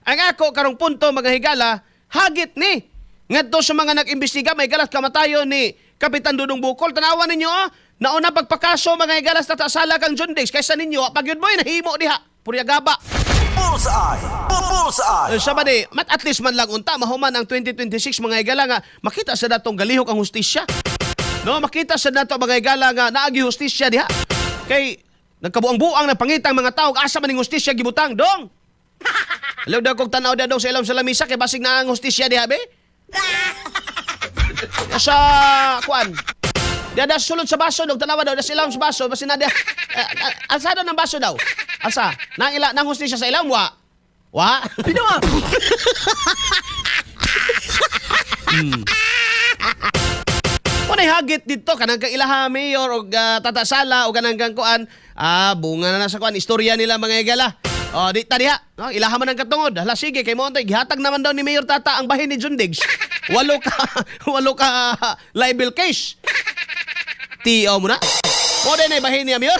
Ang ako karong punto mga higala, hagit ni. Ngadto sa mga nag-imbestiga, may galas kamatayon ni Kapitan Dudong Bukol. Tanawan ninyo, nauna pagpakaso mga higalas tatasala kang John Diggs. Kaysa ninyo, pag yun mo'y nahimo diha. Puryagaba. Bullseye! Bullseye! Sa ba di, at least man lang unta, mahuman ang 2026 mga higala nga, makita sa datong galihok ang hustisya. No, makita sa dato mga higala nga, naagi hustisya diha. Kay, nagkabuang-buang na pangitang mga tao, asa man ng hustisya gibutang, dong! Alaw daw kong tanaw daw sa ilam sa lamisa, kay basig na ang hustisya diha, be? Sa kuan. Dia sulod sa baso dog tanawa daw da silam sa baso basi na dia. Asa daw ng baso daw? Asa? Nang hustisya sa ilam wa. Wa? Pinawa! Kunay hagit dito kanang kailaha mayor og tatasala o kanang kang kuan. Bunga na sa kuan istorya nila mga igala. O, di tadiha. No, ilaha man ang katungod. Hala, sige, kay mo gihatag naman daw ni Mayor Tata ang bahin ni John Diggs. Walo ka libel case. Tiyo mo na. Mo din ay bahin niya, Mayor.